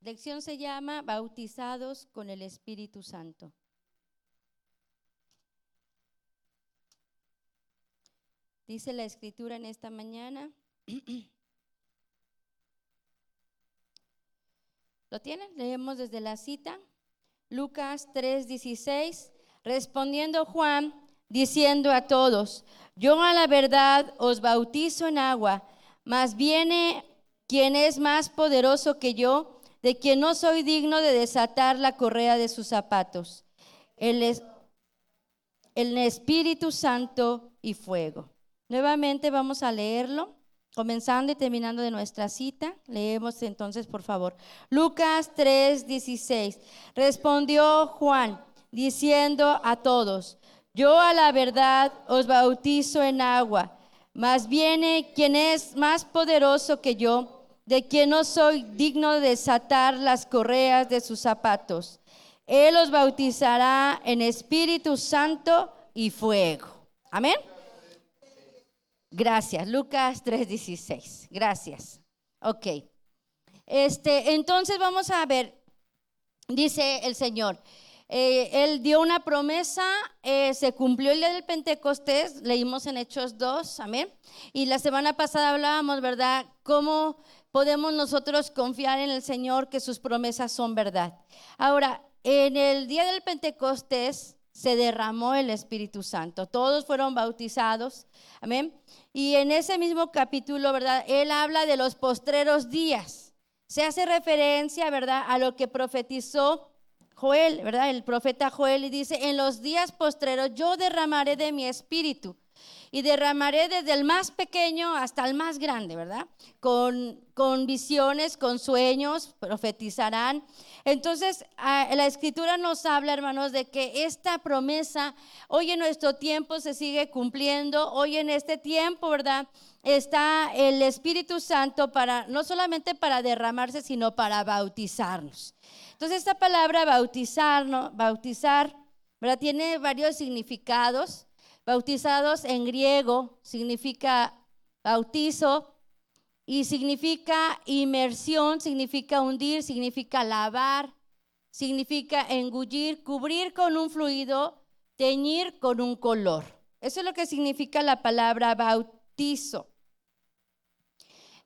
lección se llama Bautizados con el Espíritu Santo. Dice la Escritura en esta mañana. ¿Lo tienen? Leemos desde la cita. Lucas 3:16. Respondiendo Juan, diciendo a todos: yo a la verdad os bautizo en agua, mas viene quien es más poderoso que yo, de quien no soy digno de desatar la correa de sus zapatos. El Espíritu Santo y fuego. Nuevamente vamos a leerlo, comenzando y terminando de nuestra cita. Leemos entonces, por favor. Lucas 3:16. Respondió Juan, diciendo a todos: yo a la verdad os bautizo en agua, mas viene quien es más poderoso que yo, de quien no soy digno de desatar las correas de sus zapatos. Él os bautizará en Espíritu Santo y fuego. Amén. Gracias. Lucas 3:16. Gracias. Ok. Entonces vamos a ver. Dice el Señor. Él dio una promesa, se cumplió el día del Pentecostés, leímos en Hechos 2, amén. Y la semana pasada hablábamos, ¿verdad? Cómo podemos nosotros confiar en el Señor, que sus promesas son verdad. Ahora, en el día del Pentecostés se derramó el Espíritu Santo, todos fueron bautizados, amén. Y en ese mismo capítulo, ¿verdad? Él habla de los postreros días, se hace referencia, ¿verdad?, a lo que profetizó Joel, ¿verdad? El profeta Joel, y dice: en los días postreros yo derramaré de mi espíritu, y derramaré desde el más pequeño hasta el más grande, ¿verdad? Con visiones, con sueños, profetizarán. Entonces, la Escritura nos habla, hermanos, de que esta promesa hoy en nuestro tiempo se sigue cumpliendo. Hoy en este tiempo, ¿verdad?, está el Espíritu Santo para, no solamente para derramarse, sino para bautizarnos. Entonces, esta palabra bautizar, ¿verdad?, tiene varios significados. Bautizados en griego significa bautizo, y significa inmersión, significa hundir, significa lavar, significa engullir, cubrir con un fluido, teñir con un color. Eso es lo que significa la palabra bautizo.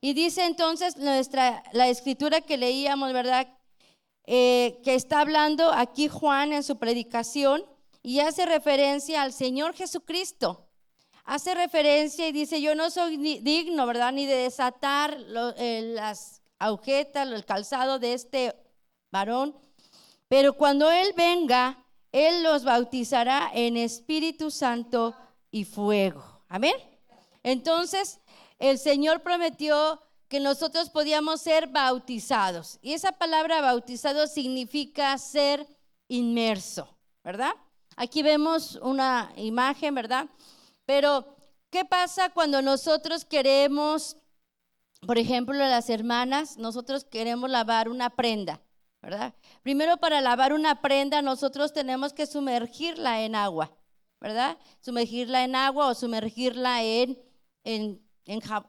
Y dice entonces la Escritura que leíamos, ¿verdad?, que está hablando aquí Juan en su predicación, y hace referencia al Señor Jesucristo. Hace referencia y dice: yo no soy digno, ¿verdad?, ni de desatar las agujetas, el calzado de este varón, pero cuando Él venga, Él los bautizará en Espíritu Santo y fuego. Amén. Entonces, el Señor prometió que nosotros podíamos ser bautizados, y esa palabra bautizado significa ser inmerso, ¿verdad? Aquí vemos una imagen, ¿verdad? Pero, ¿qué pasa cuando nosotros queremos, por ejemplo, las hermanas, nosotros queremos lavar una prenda, ¿verdad? Primero, para lavar una prenda, nosotros tenemos que sumergirla en agua, ¿verdad? Sumergirla en agua o sumergirla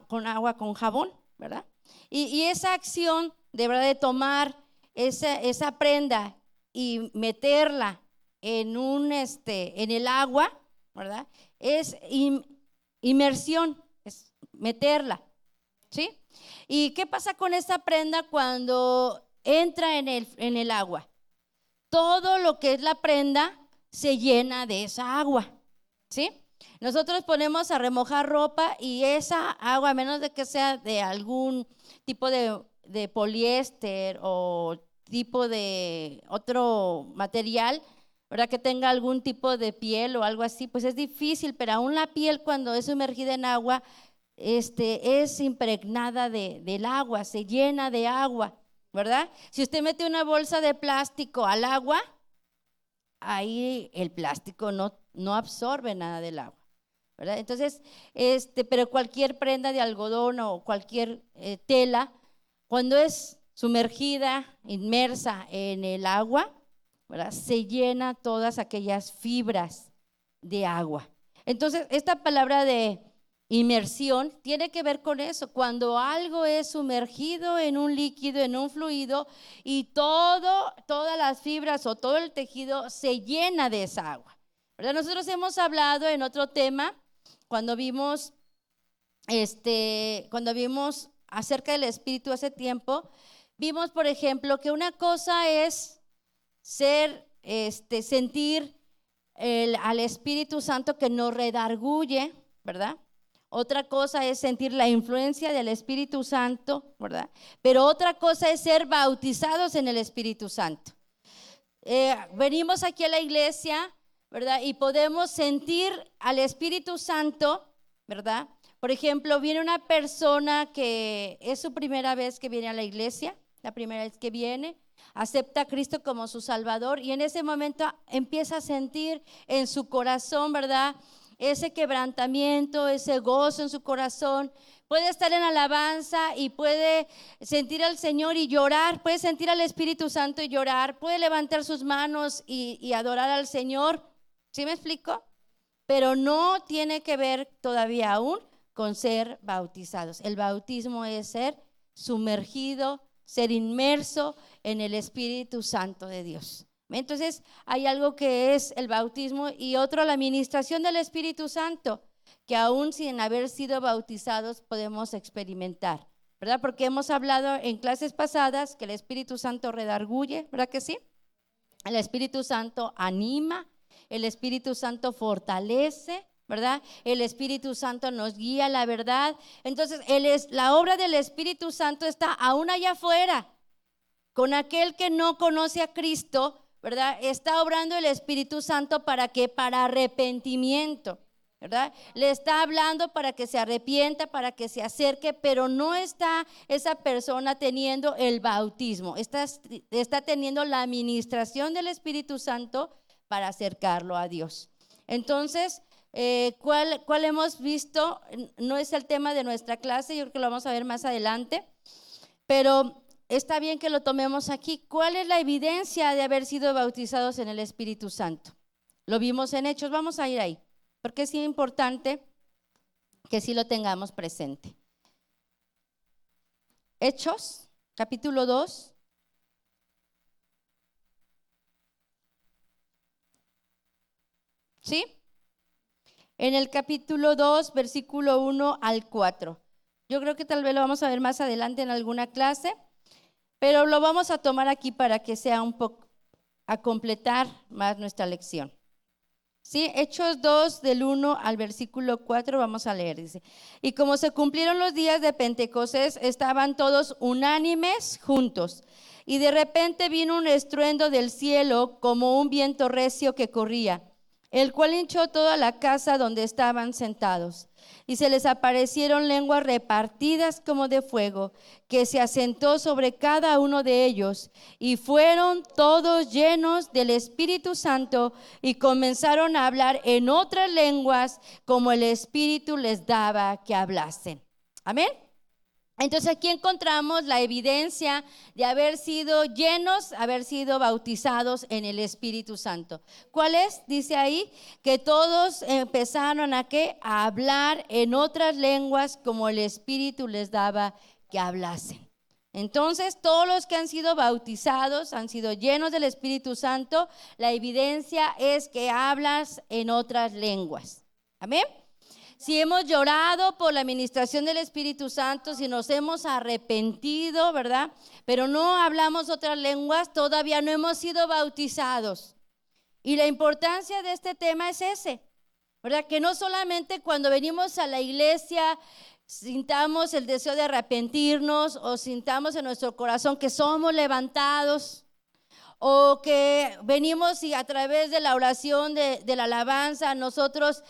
con agua con jabón, ¿verdad? Y esa acción de, ¿verdad?, de tomar esa prenda y meterla en el agua, ¿verdad?, es inmersión, es meterla, ¿sí? ¿Y qué pasa con esa prenda cuando entra en el agua? Todo lo que es la prenda se llena de esa agua, ¿sí? Nosotros ponemos a remojar ropa y esa agua, a menos de que sea de algún tipo de poliéster o tipo de otro material, ¿verdad?, que tenga algún tipo de piel o algo así, pues es difícil, pero aún la piel, cuando es sumergida en agua, es impregnada del agua, se llena de agua, ¿verdad? Si usted mete una bolsa de plástico al agua, ahí el plástico no absorbe nada del agua, ¿verdad? Entonces, pero cualquier prenda de algodón o cualquier tela, cuando es sumergida, inmersa en el agua, ¿verdad?, se llena todas aquellas fibras de agua. Entonces, esta palabra de inmersión, tiene que ver con eso. Cuando algo es sumergido en un líquido, en un fluido, y todas las fibras o todo el tejido se llena de esa agua, ¿verdad? Nosotros hemos hablado en otro tema, cuando vimos acerca del Espíritu hace tiempo, vimos, por ejemplo, que una cosa es sentir al Espíritu Santo que nos redarguye, ¿verdad? Otra cosa es sentir la influencia del Espíritu Santo, ¿verdad? Pero otra cosa es ser bautizados en el Espíritu Santo. Venimos aquí a la iglesia, ¿verdad? Y podemos sentir al Espíritu Santo, ¿verdad? Por ejemplo, viene una persona que es su primera vez que viene a la iglesia, la primera vez que viene, acepta a Cristo como su Salvador, y en ese momento empieza a sentir en su corazón, ¿verdad?, ese quebrantamiento, ese gozo en su corazón. Puede estar en alabanza y puede sentir al Señor y llorar, puede sentir al Espíritu Santo y llorar, puede levantar sus manos y adorar al Señor. ¿Sí me explico? Pero no tiene que ver todavía aún con ser bautizados. El bautismo es ser sumergido, ser inmerso en el Espíritu Santo de Dios. Entonces hay algo que es el bautismo y otro la administración del Espíritu Santo, que aún sin haber sido bautizados podemos experimentar, ¿verdad? Porque hemos hablado en clases pasadas que el Espíritu Santo redarguye, ¿verdad que sí? El Espíritu Santo anima, el Espíritu Santo fortalece, ¿verdad? El Espíritu Santo nos guía a la verdad. Entonces la obra del Espíritu Santo está aún allá afuera, con aquel que no conoce a Cristo, ¿verdad? Está obrando el Espíritu Santo para que para arrepentimiento, ¿verdad? Le está hablando para que se arrepienta, para que se acerque, pero no está esa persona teniendo el bautismo, está teniendo la administración del Espíritu Santo para acercarlo a Dios. Entonces, ¿cuál hemos visto? No es el tema de nuestra clase, yo creo que lo vamos a ver más adelante, pero está bien que lo tomemos aquí. ¿Cuál es la evidencia de haber sido bautizados en el Espíritu Santo? Lo vimos en Hechos, vamos a ir ahí, porque es importante que sí lo tengamos presente. Hechos, capítulo 2. ¿Sí? En el capítulo 2, versículo 1 al 4. Yo creo que tal vez lo vamos a ver más adelante en alguna clase, pero lo vamos a tomar aquí para que sea un poco, a completar más nuestra lección. Sí, Hechos 2 del 1 al versículo 4 vamos a leer, dice: y como se cumplieron los días de Pentecostés, estaban todos unánimes juntos, y de repente vino un estruendo del cielo como un viento recio que corría, el cual hinchó toda la casa donde estaban sentados. Y se les aparecieron lenguas repartidas como de fuego, que se asentó sobre cada uno de ellos, y fueron todos llenos del Espíritu Santo, y comenzaron a hablar en otras lenguas, como el Espíritu les daba que hablasen. Amén. Entonces aquí encontramos la evidencia de haber sido llenos, haber sido bautizados en el Espíritu Santo. ¿Cuál es? Dice ahí que todos empezaron a hablar en otras lenguas como el Espíritu les daba que hablasen. Entonces todos los que han sido bautizados han sido llenos del Espíritu Santo. La evidencia es que hablas en otras lenguas. Amén. Si hemos llorado por la administración del Espíritu Santo, si nos hemos arrepentido, ¿verdad? Pero no hablamos otras lenguas, todavía no hemos sido bautizados. Y la importancia de este tema es ese, ¿verdad? Que no solamente cuando venimos a la iglesia sintamos el deseo de arrepentirnos o sintamos en nuestro corazón que somos levantados, o que venimos y a través de la oración de la alabanza nosotros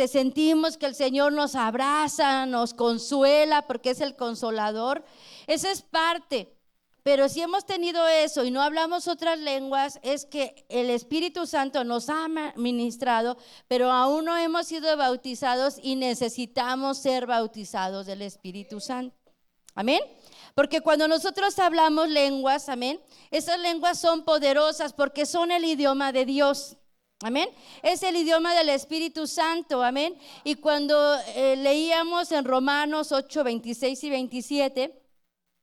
sentimos que el Señor nos abraza, nos consuela porque es el consolador. Esa es parte, pero si hemos tenido eso y no hablamos otras lenguas, es que el Espíritu Santo nos ha ministrado, pero aún no hemos sido bautizados y necesitamos ser bautizados del Espíritu Santo. Amén. Porque cuando nosotros hablamos lenguas, amén, esas lenguas son poderosas porque son el idioma de Dios. Amén. Es el idioma del Espíritu Santo. Amén. Y cuando leíamos en Romanos 8, 26 y 27,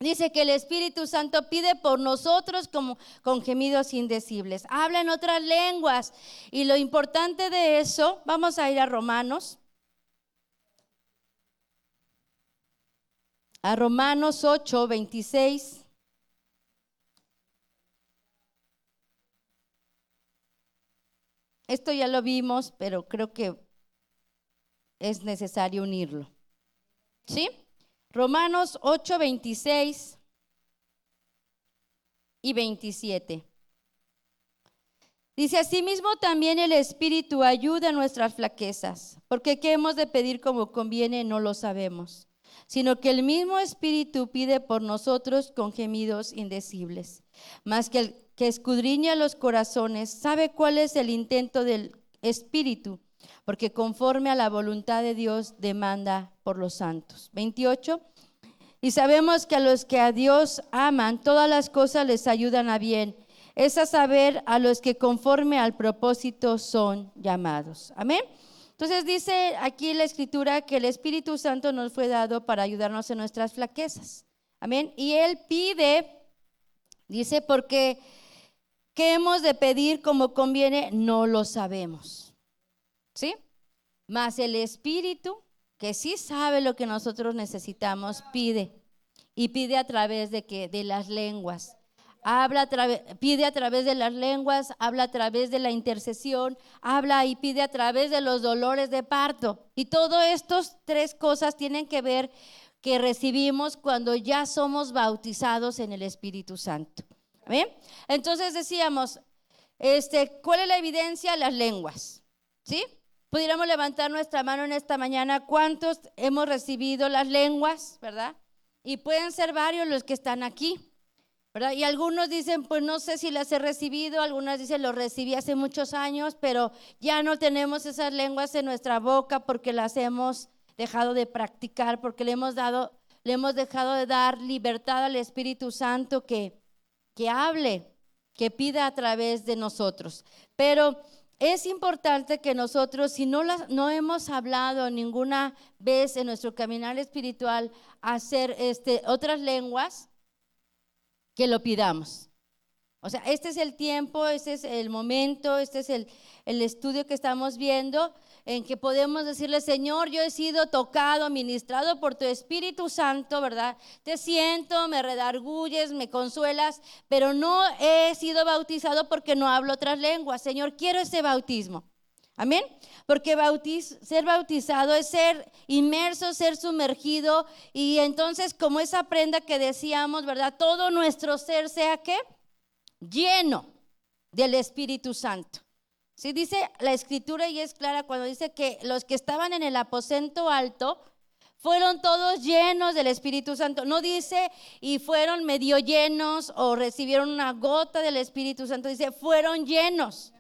dice que el Espíritu Santo pide por nosotros como con gemidos indecibles. Habla en otras lenguas. Y lo importante de eso, vamos a ir a Romanos. A Romanos 8, 26. Esto ya lo vimos, pero creo que es necesario unirlo. ¿Sí? Romanos 8, 26 y 27. Dice, asimismo también el Espíritu ayuda a nuestras flaquezas, porque qué hemos de pedir como conviene no lo sabemos, sino que el mismo Espíritu pide por nosotros con gemidos indecibles. Mas que el que escudriña los corazones sabe cuál es el intento del Espíritu, porque conforme a la voluntad de Dios demanda por los santos. 28. Y sabemos que a los que a Dios aman, todas las cosas les ayudan a bien. Es a saber, a los que conforme al propósito son llamados. Amén. Entonces dice aquí la Escritura que el Espíritu Santo nos fue dado para ayudarnos en nuestras flaquezas. Amén. Y Él pide, dice, porque ¿qué hemos de pedir como conviene? No lo sabemos. ¿Sí? Mas el Espíritu, que sí sabe lo que nosotros necesitamos, pide. Y pide a través de ¿qué? De las lenguas. Pide a través de las lenguas, habla a través de la intercesión, habla y pide a través de los dolores de parto. Y todas estas tres cosas tienen que ver que recibimos cuando ya somos bautizados en el Espíritu Santo. ¿Bien? Entonces decíamos, ¿cuál es la evidencia? Las lenguas. ¿Sí? Pudiéramos levantar nuestra mano en esta mañana. ¿Cuántos hemos recibido las lenguas? ¿Verdad? Y pueden ser varios los que están aquí, ¿verdad? Y algunos dicen, pues no sé si las he recibido, algunas dicen, lo recibí hace muchos años, pero ya no tenemos esas lenguas en nuestra boca porque las hemos dejado de practicar, porque le hemos dejado de dar libertad al Espíritu Santo que hable, que pida a través de nosotros. Pero es importante que nosotros, si no hemos hablado ninguna vez en nuestro caminar espiritual, hacer otras lenguas, que lo pidamos. O sea, este es el tiempo, este es el momento, este es el estudio que estamos viendo, en que podemos decirle, Señor, yo he sido tocado, ministrado por tu Espíritu Santo, ¿verdad? Te siento, me redarguyes, me consuelas, pero no he sido bautizado porque no hablo otras lenguas. Señor, quiero ese bautismo. Amén. Porque ser bautizado es ser inmerso, ser sumergido, y entonces como esa prenda que decíamos, ¿verdad? Todo nuestro ser sea ¿qué? Lleno del Espíritu Santo. Sí, dice la Escritura y es clara cuando dice que los que estaban en el aposento alto fueron todos llenos del Espíritu Santo. No dice y fueron medio llenos o recibieron una gota del Espíritu Santo. Dice fueron llenos.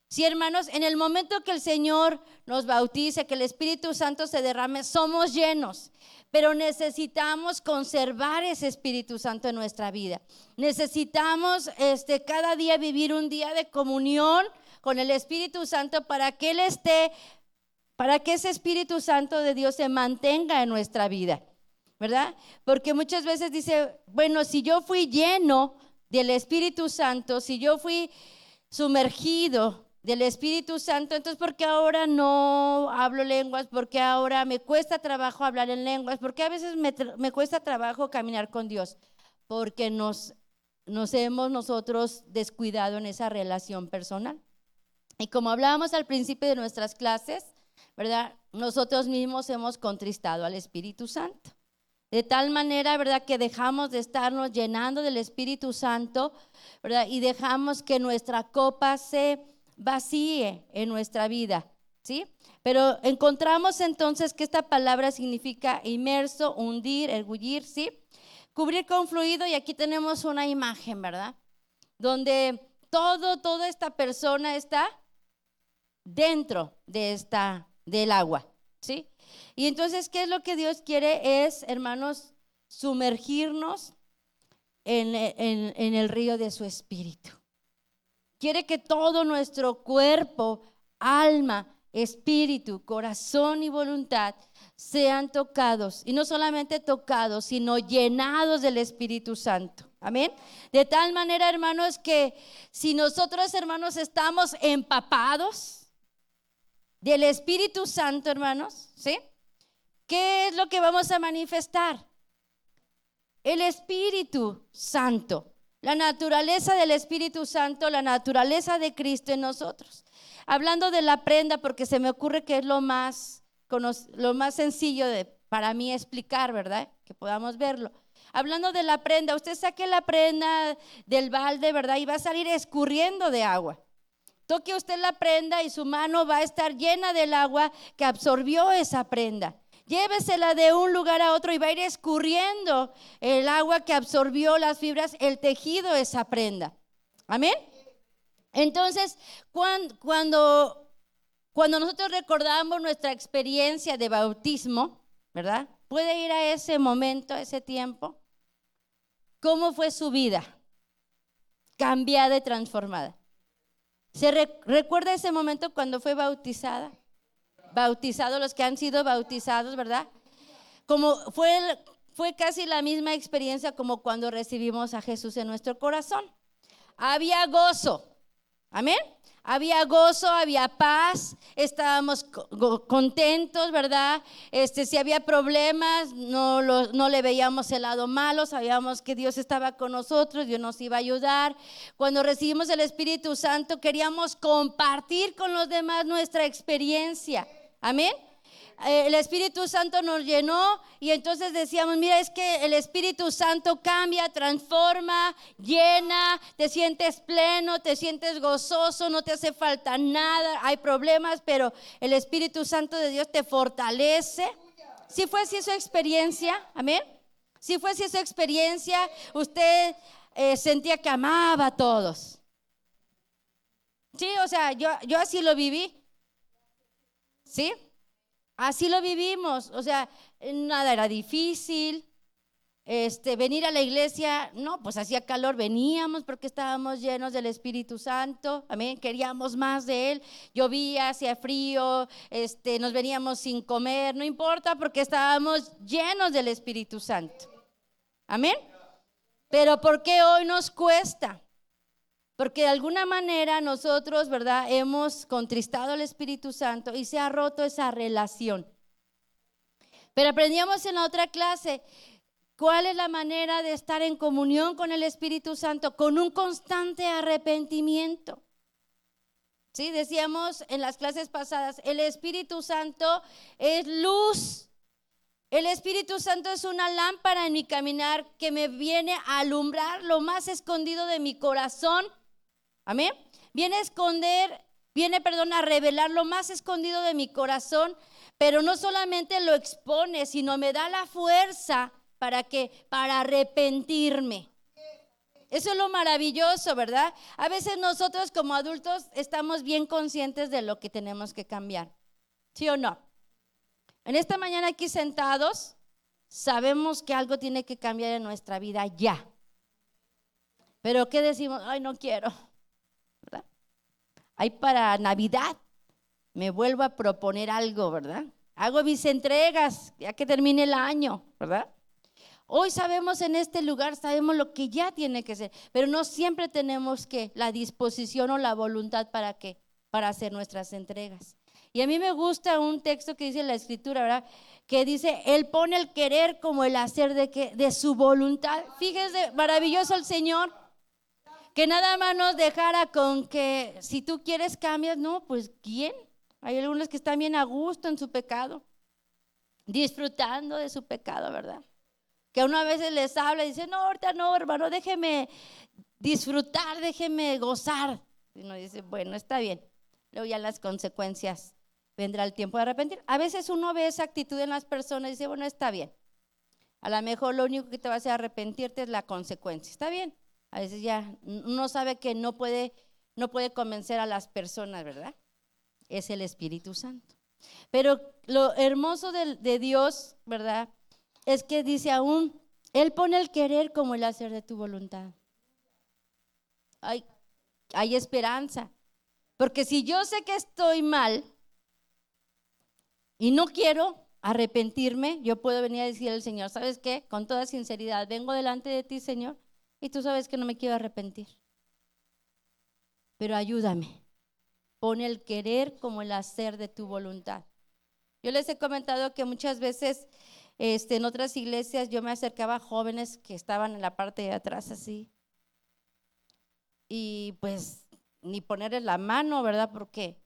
Sí, hermanos, en el momento que el Señor nos bautice, que el Espíritu Santo se derrame, somos llenos. Pero necesitamos conservar ese Espíritu Santo en nuestra vida. Necesitamos cada día vivir un día de comunión con el Espíritu Santo para que ese Espíritu Santo de Dios se mantenga en nuestra vida, ¿verdad? Porque muchas veces dice, bueno, si yo fui lleno del Espíritu Santo, si yo fui sumergido del Espíritu Santo, entonces ¿por qué ahora no hablo lenguas? ¿Por qué ahora me cuesta trabajo hablar en lenguas? ¿Por qué a veces me cuesta trabajo caminar con Dios? Porque nos hemos nosotros descuidado en esa relación personal. Y como hablábamos al principio de nuestras clases, ¿verdad? Nosotros mismos hemos contristado al Espíritu Santo. De tal manera, ¿verdad? Que dejamos de estarnos llenando del Espíritu Santo, ¿verdad? Y dejamos que nuestra copa se vacíe en nuestra vida, ¿sí? Pero encontramos entonces que esta palabra significa inmerso, hundir, ergullir, ¿sí? Cubrir con fluido, y aquí tenemos una imagen, ¿verdad? Donde toda esta persona está dentro del agua, ¿sí? Y entonces, ¿qué es lo que Dios quiere? Es, hermanos, sumergirnos en el río de su Espíritu. quiere que todo nuestro cuerpo, alma, espíritu, corazón y voluntad sean tocados. Y no solamente tocados, sino llenados del Espíritu Santo. Amén. De tal manera, hermanos, que si nosotros, hermanos, estamos empapados del Espíritu Santo, hermanos, ¿sí? ¿Qué es lo que vamos a manifestar? El Espíritu Santo, la naturaleza del Espíritu Santo, la naturaleza de Cristo en nosotros. Hablando de la prenda, porque se me ocurre que es lo más sencillo para mí explicar, ¿verdad? Que podamos verlo. Hablando de la prenda, usted saque la prenda del balde, ¿verdad? Y va a salir escurriendo de agua. Toque usted la prenda y su mano va a estar llena del agua que absorbió esa prenda. Llévesela de un lugar a otro y va a ir escurriendo el agua que absorbió las fibras, el tejido de esa prenda. Amén. Entonces, cuando nosotros recordamos nuestra experiencia de bautismo, ¿verdad? Puede ir a ese momento, a ese tiempo. ¿Cómo fue su vida? Cambiada y transformada. ¿Se recuerda ese momento cuando fue bautizada? Bautizados, los que han sido bautizados, ¿verdad? Como fue casi la misma experiencia como cuando recibimos a Jesús en nuestro corazón. Había gozo, amén. Había gozo, había paz, estábamos contentos, ¿verdad? Si había problemas, no le veíamos el lado malo, sabíamos que Dios estaba con nosotros, Dios nos iba a ayudar. Cuando recibimos el Espíritu Santo, queríamos compartir con los demás nuestra experiencia, amén. El Espíritu Santo nos llenó y entonces decíamos, mira, es que el Espíritu Santo cambia, transforma, llena, te sientes pleno, te sientes gozoso, no te hace falta nada, hay problemas, pero el Espíritu Santo de Dios te fortalece. Si fue así su experiencia, amén. Si fue así su experiencia, usted sentía que amaba a todos. Sí, o sea, yo así lo viví. ¿Sí? Así lo vivimos, o sea, nada era difícil. Venir a la iglesia, no, pues hacía calor, veníamos porque estábamos llenos del Espíritu Santo, amén, queríamos más de Él, llovía, hacía frío, nos veníamos sin comer, no importa porque estábamos llenos del Espíritu Santo, amén. Pero ¿por qué hoy nos cuesta? Porque de alguna manera nosotros, ¿verdad? Hemos contristado al Espíritu Santo y se ha roto esa relación. Pero aprendíamos en la otra clase, ¿cuál es la manera de estar en comunión con el Espíritu Santo? Con un constante arrepentimiento. Sí, decíamos en las clases pasadas, el Espíritu Santo es luz. El Espíritu Santo es una lámpara en mi caminar que me viene a alumbrar lo más escondido de mi corazón. Amén. Viene a revelar lo más escondido de mi corazón, pero no solamente lo expone, sino me da la fuerza para arrepentirme. Eso es lo maravilloso, ¿verdad? A veces nosotros como adultos estamos bien conscientes de lo que tenemos que cambiar. ¿Sí o no? En esta mañana aquí sentados, sabemos que algo tiene que cambiar en nuestra vida ya. Pero ¿qué decimos? Ay, no quiero. ¿Verdad? Ahí para Navidad me vuelvo a proponer algo, ¿verdad? Hago mis entregas ya que termine el año, ¿verdad? Hoy sabemos en este lugar, sabemos lo que ya tiene que ser, pero no siempre tenemos la disposición o la voluntad para hacer nuestras entregas. Y a mí me gusta un texto que dice en la Escritura, ¿verdad? Que dice, Él pone el querer como el hacer de su voluntad. Fíjese, maravilloso el Señor. Que nada más nos dejara con que si tú quieres cambias, no, pues ¿quién? Hay algunos que están bien a gusto en su pecado, disfrutando de su pecado, ¿verdad? Que a uno a veces les habla y dice, no, ahorita no, hermano, déjeme disfrutar, déjeme gozar. Y uno dice, bueno, está bien. Luego ya las consecuencias vendrá el tiempo de arrepentir. A veces uno ve esa actitud en las personas y dice, bueno, está bien. A lo mejor lo único que te va a hacer arrepentirte es la consecuencia. Está bien. A veces ya uno sabe que no puede convencer a las personas, ¿verdad? Es el Espíritu Santo. Pero lo hermoso de Dios, ¿verdad? Es que dice aún, Él pone el querer como el hacer de tu voluntad. Ay, hay esperanza. Porque si yo sé que estoy mal y no quiero arrepentirme, yo puedo venir a decirle al Señor, ¿sabes qué? Con toda sinceridad, vengo delante de ti, Señor, y tú sabes que no me quiero arrepentir. Pero ayúdame. Pon el querer como el hacer de tu voluntad. Yo les he comentado que muchas veces en otras iglesias yo me acercaba a jóvenes que estaban en la parte de atrás así. Y pues ni ponerles la mano, ¿verdad? Porque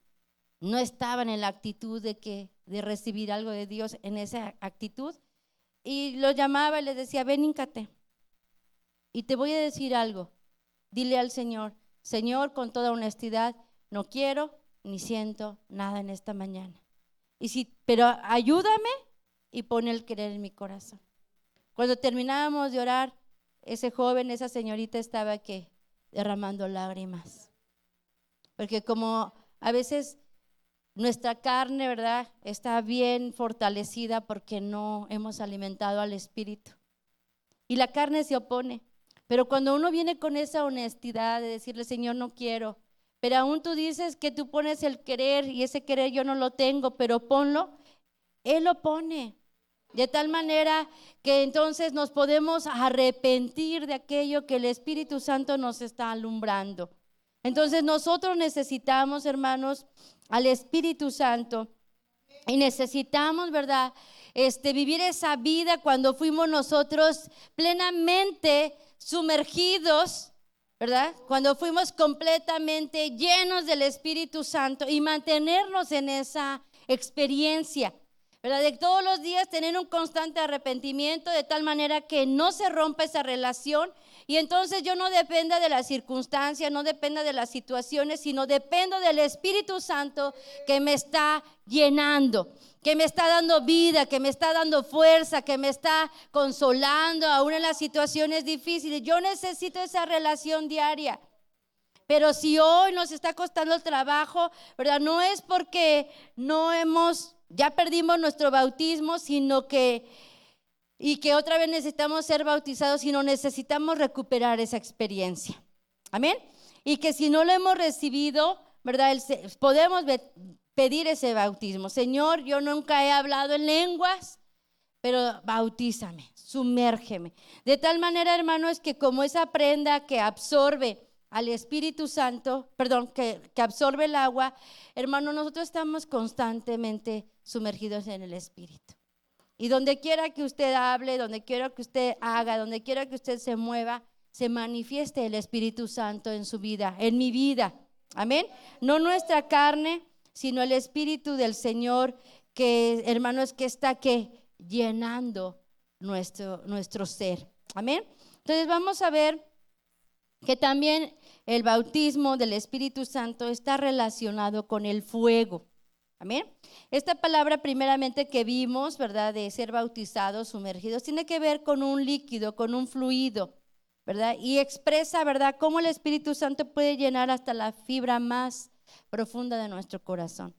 no estaban en la actitud de recibir algo de Dios en esa actitud. Y los llamaba y les decía, ven, híncate. Y te voy a decir algo. Dile al Señor, Señor, con toda honestidad, no quiero ni siento nada en esta mañana. Pero ayúdame y pon el querer en mi corazón. Cuando terminábamos de orar, ese joven, esa señorita estaba derramando lágrimas. Porque como a veces nuestra carne, ¿verdad?, está bien fortalecida porque no hemos alimentado al espíritu. Y la carne se opone. Pero cuando uno viene con esa honestidad de decirle, Señor, no quiero, pero aún tú dices que tú pones el querer y ese querer yo no lo tengo, pero ponlo, Él lo pone. De tal manera que entonces nos podemos arrepentir de aquello que el Espíritu Santo nos está alumbrando. Entonces nosotros necesitamos, hermanos, al Espíritu Santo y necesitamos, ¿verdad?, vivir esa vida cuando fuimos nosotros plenamente sumergidos, ¿verdad? Cuando fuimos completamente llenos del Espíritu Santo y mantenernos en esa experiencia, ¿verdad? De todos los días tener un constante arrepentimiento de tal manera que no se rompa esa relación y entonces yo no dependa de las circunstancias, no dependa de las situaciones, sino dependo del Espíritu Santo que me está llenando, que me está dando vida, que me está dando fuerza, que me está consolando aún en las situaciones difíciles. Yo necesito esa relación diaria. Pero si hoy nos está costando el trabajo, ¿verdad? No es porque ya perdimos nuestro bautismo, sino que otra vez necesitamos ser bautizados, sino necesitamos recuperar esa experiencia. Amén. Y que si no lo hemos recibido, ¿verdad?, podemos pedir ese bautismo. Señor, yo nunca he hablado en lenguas, pero bautízame, sumérgeme. De tal manera, hermanos, que como esa prenda que absorbe al Espíritu Santo, que absorbe el agua, hermano, nosotros estamos constantemente sumergidos en el Espíritu. Y donde quiera que usted hable, donde quiera que usted haga, donde quiera que usted se mueva, se manifieste el Espíritu Santo en su vida, en mi vida. Amén. No nuestra carne, sino el Espíritu del Señor, que, hermanos, que está llenando nuestro ser. Amén. Entonces vamos a ver que también el bautismo del Espíritu Santo está relacionado con el fuego. Amén. Esta palabra primeramente que vimos, ¿verdad?, de ser bautizados, sumergidos, tiene que ver con un líquido, con un fluido, ¿verdad? Y expresa, ¿verdad?, cómo el Espíritu Santo puede llenar hasta la fibra más profunda de nuestro corazón.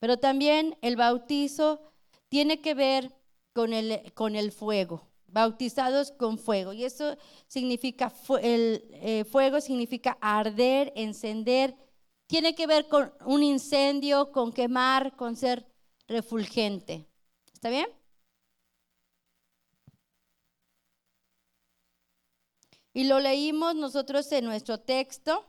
Pero también el bautizo tiene que ver con el fuego, bautizados con fuego. Y eso significa, fuego significa arder, encender. Tiene que ver con un incendio, con quemar, con ser refulgente. ¿Está bien? Y lo leímos nosotros en nuestro texto.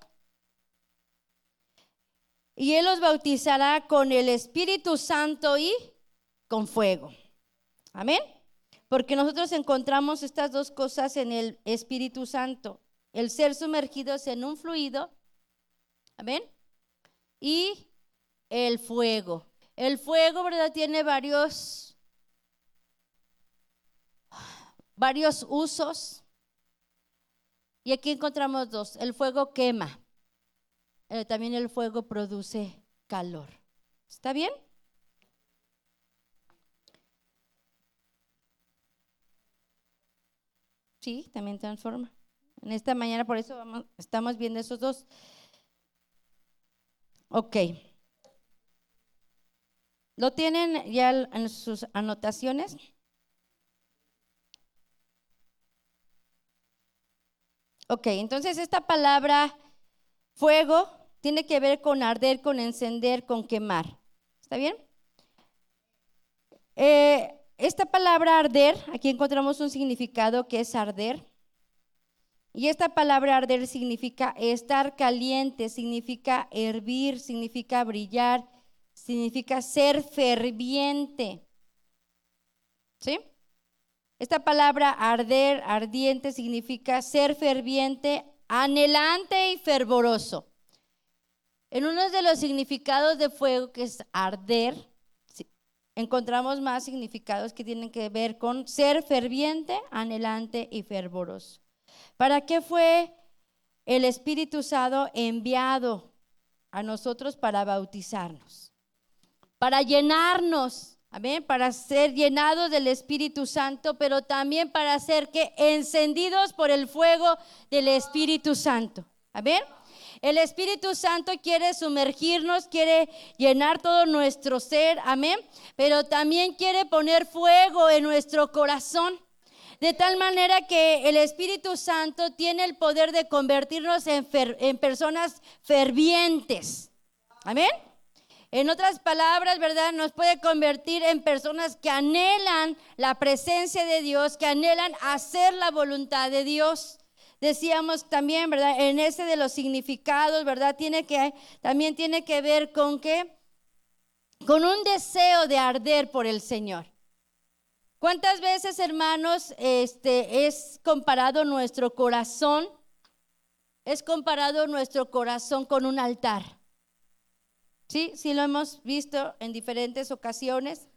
Y Él los bautizará con el Espíritu Santo y con fuego. Amén. Porque nosotros encontramos estas dos cosas en el Espíritu Santo. El ser sumergidos en un fluido. Amén. Y el fuego. El fuego, ¿verdad?, tiene varios usos. Y aquí encontramos dos. El fuego quema. También el fuego produce calor. ¿Está bien? Sí, también transforma. En esta mañana por eso estamos viendo esos dos. Ok. ¿Lo tienen ya en sus anotaciones? Ok, entonces esta palabra fuego tiene que ver con arder, con encender, con quemar. ¿Está bien? Esta palabra arder, aquí encontramos un significado que es arder. Y esta palabra arder significa estar caliente, significa hervir, significa brillar, significa ser ferviente. ¿Sí? Esta palabra arder, ardiente, significa ser ferviente, anhelante y fervoroso. En uno de los significados de fuego, que es arder, encontramos más significados que tienen que ver con ser ferviente, anhelante y fervoroso. ¿Para qué fue el Espíritu Santo enviado a nosotros? Para bautizarnos, para llenarnos, amén, para ser llenados del Espíritu Santo, pero también para ser que encendidos por el fuego del Espíritu Santo, amén. El Espíritu Santo quiere sumergirnos, quiere llenar todo nuestro ser, amén, pero también quiere poner fuego en nuestro corazón. De tal manera que el Espíritu Santo tiene el poder de convertirnos en personas fervientes. Amén. En otras palabras, ¿verdad? Nos puede convertir en personas que anhelan la presencia de Dios, que anhelan hacer la voluntad de Dios. Decíamos también, ¿verdad? En ese de los significados, ¿verdad? También tiene que ver con ¿qué? Con un deseo de arder por el Señor. ¿Cuántas veces, hermanos, es comparado nuestro corazón? Es comparado nuestro corazón con un altar. Sí, sí lo hemos visto en diferentes ocasiones.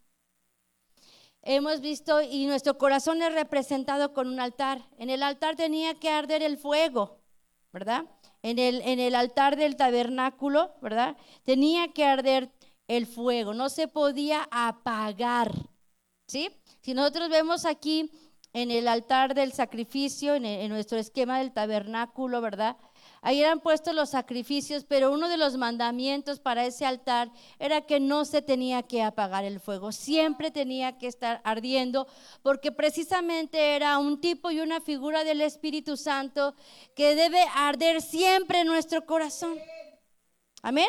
Hemos visto y nuestro corazón es representado con un altar. En el altar tenía que arder el fuego, ¿verdad? En el altar del tabernáculo, ¿verdad? Tenía que arder el fuego, no se podía apagar, ¿sí? Si nosotros vemos aquí en el altar del sacrificio, en nuestro esquema del tabernáculo, ¿verdad? Ahí eran puestos los sacrificios, pero uno de los mandamientos para ese altar era que no se tenía que apagar el fuego, siempre tenía que estar ardiendo, porque precisamente era un tipo y una figura del Espíritu Santo que debe arder siempre en nuestro corazón. Amén.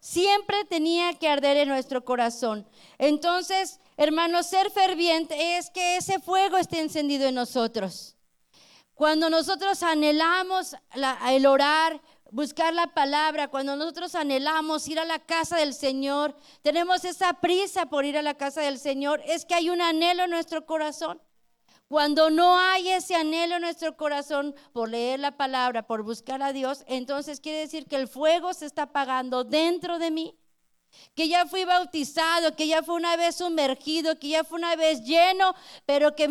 Siempre tenía que arder en nuestro corazón. Entonces, hermanos, ser ferviente es que ese fuego esté encendido en nosotros. Cuando nosotros anhelamos el orar, buscar la palabra, cuando nosotros anhelamos ir a la casa del Señor, tenemos esa prisa por ir a la casa del Señor, es que hay un anhelo en nuestro corazón. Cuando no hay ese anhelo en nuestro corazón por leer la palabra, por buscar a Dios, entonces quiere decir que el fuego se está apagando dentro de mí, que ya fui bautizado, que ya fue una vez sumergido, que ya fue una vez lleno, pero que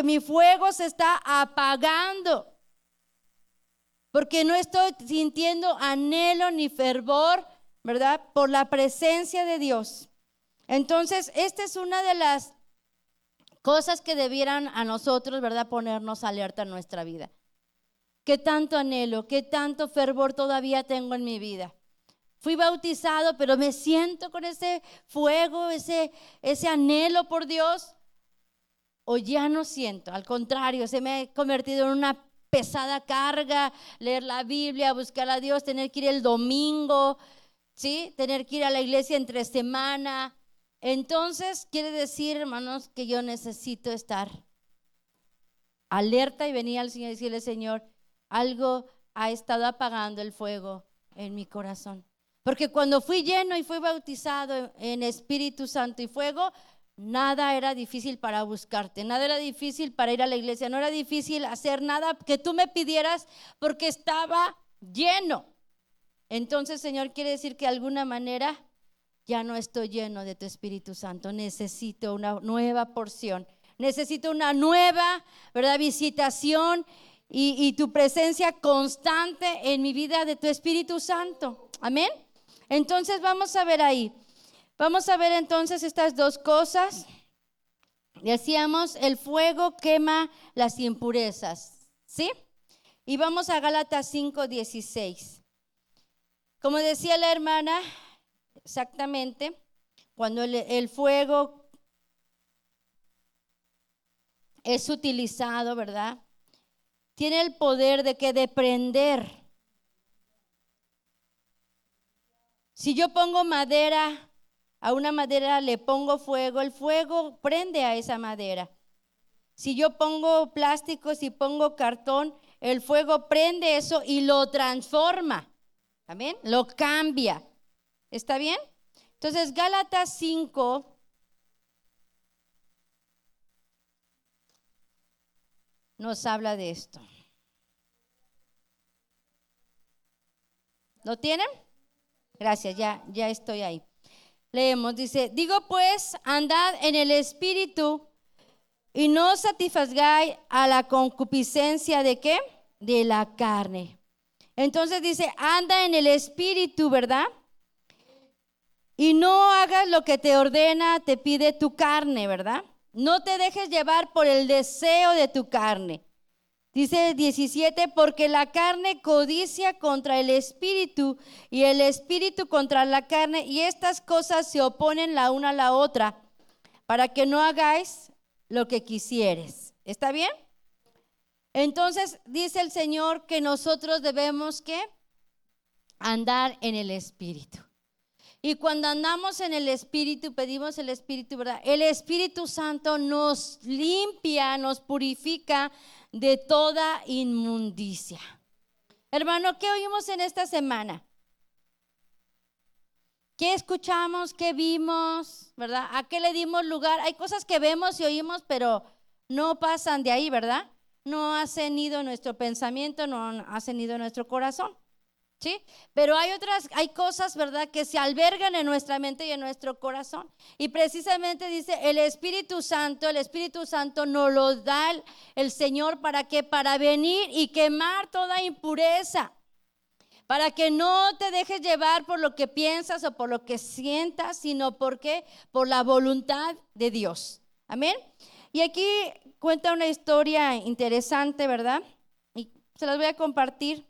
mi fuego se está apagando, porque no estoy sintiendo anhelo ni fervor, ¿verdad? Por la presencia de Dios. Entonces, esta es una de las cosas que debieran a nosotros, ¿verdad?, ponernos alerta en nuestra vida. ¿Qué tanto anhelo, qué tanto fervor todavía tengo en mi vida? Fui bautizado, pero me siento con ese fuego, ese anhelo por Dios, o ya no siento. Al contrario, se me ha convertido en una pesada carga leer la Biblia, buscar a Dios, tener que ir el domingo, ¿sí? Tener que ir a la iglesia entre semana. Entonces quiere decir, hermanos, que yo necesito estar alerta y venir al Señor y decirle: Señor, algo ha estado apagando el fuego en mi corazón. Porque cuando fui lleno y fui bautizado en Espíritu Santo y fuego, nada era difícil para buscarte, nada era difícil para ir a la iglesia, no era difícil hacer nada que tú me pidieras porque estaba lleno. Entonces, Señor, quiere decir que de alguna manera ya no estoy lleno de tu Espíritu Santo. Necesito una nueva porción, necesito una nueva, ¿verdad?, visitación y tu presencia constante en mi vida de tu Espíritu Santo. Amén. Entonces vamos a ver ahí. Vamos a ver entonces estas dos cosas. Decíamos, el fuego quema las impurezas, ¿sí? Y vamos a Gálatas 5:16. Como decía la hermana, exactamente, cuando el fuego es utilizado, ¿verdad?, tiene el poder de prender Si yo pongo madera, a una madera le pongo fuego, el fuego prende a esa madera. Si yo pongo plástico, si pongo cartón, el fuego prende eso y lo transforma. ¿Amén? Lo cambia. ¿Está bien? Entonces, Gálatas 5 nos habla de esto. ¿Lo tienen? Gracias, ya estoy ahí. Leemos, dice, digo pues, andad en el Espíritu y no satisfagáis a la concupiscencia ¿de qué? De la carne. Entonces dice, anda en el Espíritu, ¿verdad? Y no hagas lo que te ordena, te pide tu carne, ¿verdad? No te dejes llevar por el deseo de tu carne. Dice 17, porque la carne codicia contra el espíritu y el espíritu contra la carne, y estas cosas se oponen la una a la otra, para que no hagáis lo que quisieres. ¿Está bien? Entonces dice el Señor que nosotros debemos ¿qué? Andar en el espíritu. Y cuando andamos en el Espíritu, pedimos el Espíritu, ¿verdad? El Espíritu Santo nos limpia, nos purifica de toda inmundicia. Hermano, ¿qué oímos en esta semana? ¿Qué escuchamos? ¿Qué vimos? ¿Verdad? ¿A qué le dimos lugar? Hay cosas que vemos y oímos, pero no pasan de ahí, ¿verdad? No hacen ido nuestro pensamiento, no hacen ido nuestro corazón. ¿Sí? Pero hay cosas, ¿verdad?, que se albergan en nuestra mente y en nuestro corazón. Y precisamente dice, el Espíritu Santo nos lo da el Señor, ¿para qué? Para venir y quemar toda impureza. Para que no te dejes llevar por lo que piensas o por lo que sientas, sino porque por la voluntad de Dios. Amén. Y aquí cuenta una historia interesante, ¿verdad? Y se las voy a compartir.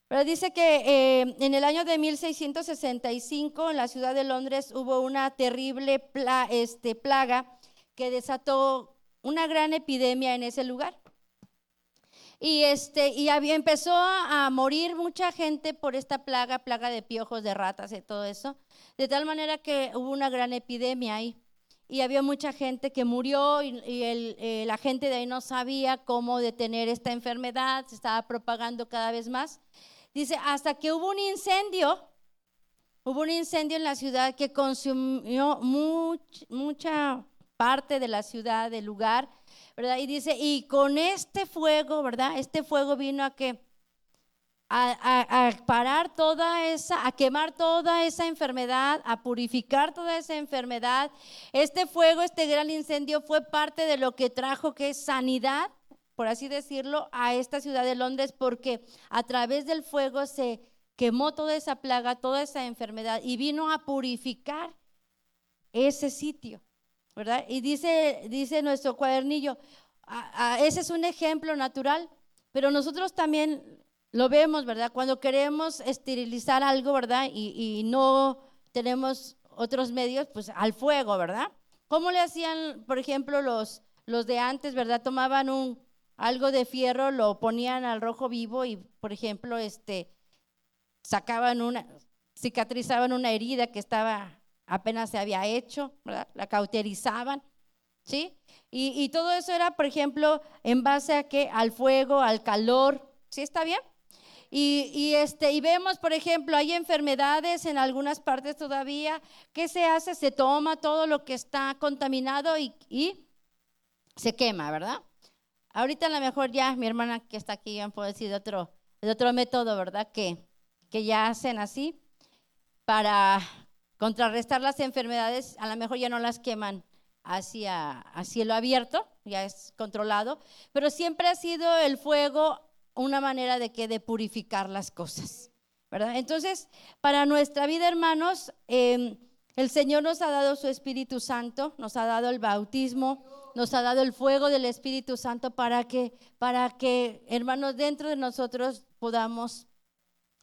Pero dice que en el año de 1665 en la ciudad de Londres hubo una terrible plaga que desató una gran epidemia en ese lugar. Y empezó a morir mucha gente por esta plaga de piojos, de ratas y todo eso, de tal manera que hubo una gran epidemia ahí. Y había mucha gente que murió y la gente de ahí no sabía cómo detener esta enfermedad, se estaba propagando cada vez más. Dice, hasta que hubo un incendio en la ciudad que consumió mucha parte de la ciudad, del lugar, ¿verdad? Y dice, y con este fuego, ¿verdad? Este fuego vino a parar a quemar toda esa enfermedad, a purificar toda esa enfermedad. Este fuego, este gran incendio fue parte de lo que trajo, que es sanidad, por así decirlo, a esta ciudad de Londres, porque a través del fuego se quemó toda esa plaga, toda esa enfermedad, y vino a purificar ese sitio, ¿verdad? Y dice nuestro cuadernillo, ese es un ejemplo natural, pero nosotros también lo vemos, ¿verdad? Cuando queremos esterilizar algo, ¿verdad? Y no tenemos otros medios, pues al fuego, ¿verdad? ¿Cómo le hacían, por ejemplo, los de antes, ¿verdad? Tomaban algo de fierro, lo ponían al rojo vivo y, por ejemplo, cicatrizaban una herida que apenas se había hecho, ¿verdad? La cauterizaban, ¿sí? Y todo eso era, por ejemplo, en base a ¿qué? Al fuego, al calor, ¿sí está bien? Y vemos, por ejemplo, hay enfermedades en algunas partes todavía. ¿Qué se hace? Se toma todo lo que está contaminado y se quema, ¿verdad? Ahorita a lo mejor ya mi hermana que está aquí ya puede decir de otro método, ¿verdad? Que ya hacen así para contrarrestar las enfermedades. A lo mejor ya no las queman a cielo abierto, ya es controlado, pero siempre ha sido el fuego una manera de purificar las cosas, ¿verdad? Entonces, para nuestra vida, hermanos, el Señor nos ha dado su Espíritu Santo, nos ha dado el bautismo, nos ha dado el fuego del Espíritu Santo para que, hermanos, dentro de nosotros podamos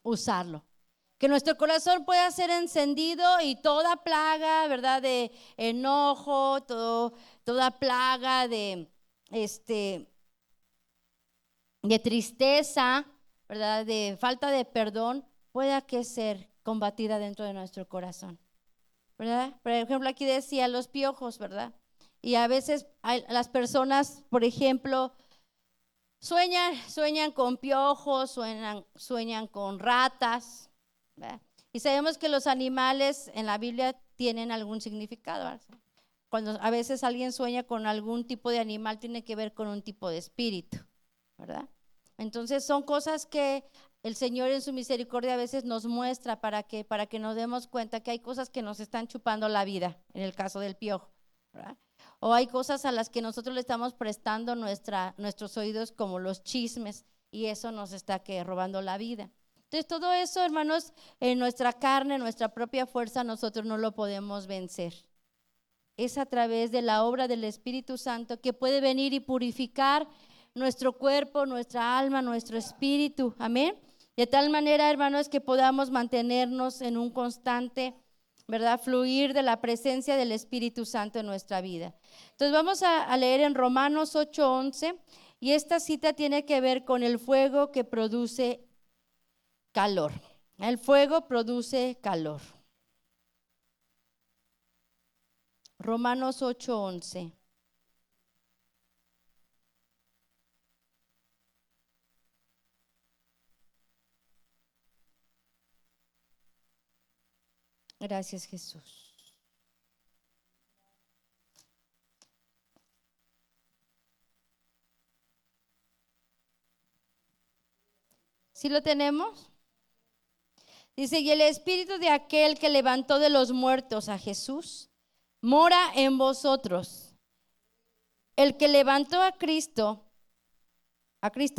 usarlo. Que nuestro corazón pueda ser encendido y toda plaga, ¿verdad? De enojo, toda plaga de tristeza, ¿verdad? De falta de perdón, pueda que ser combatida dentro de nuestro corazón, ¿verdad? Por ejemplo, aquí decía los piojos, ¿verdad? Y a veces las personas, por ejemplo, sueñan con piojos, sueñan con ratas, ¿verdad? Y sabemos que los animales en la Biblia tienen algún significado, ¿verdad? Cuando a veces alguien sueña con algún tipo de animal, tiene que ver con un tipo de espíritu, ¿verdad? Entonces son cosas que el Señor en su misericordia a veces nos muestra para que nos demos cuenta que hay cosas que nos están chupando la vida, en el caso del piojo, ¿verdad? O hay cosas a las que nosotros le estamos prestando nuestros oídos, como los chismes, y eso nos está robando la vida. Entonces todo eso, hermanos, en nuestra carne, en nuestra propia fuerza, nosotros no lo podemos vencer. Es a través de la obra del Espíritu Santo que puede venir y purificar nuestro cuerpo, nuestra alma, nuestro espíritu, amén. De tal manera, hermanos, que podamos mantenernos en un constante, ¿verdad?, fluir de la presencia del Espíritu Santo en nuestra vida. Entonces vamos a leer en Romanos 8:11, y esta cita tiene que ver con el fuego que produce calor. El fuego produce calor. Romanos 8:11. Gracias, Jesús. ¿Sí lo tenemos? Dice, y el espíritu de aquel que levantó de los muertos a Jesús mora en vosotros. El que levantó a Cristo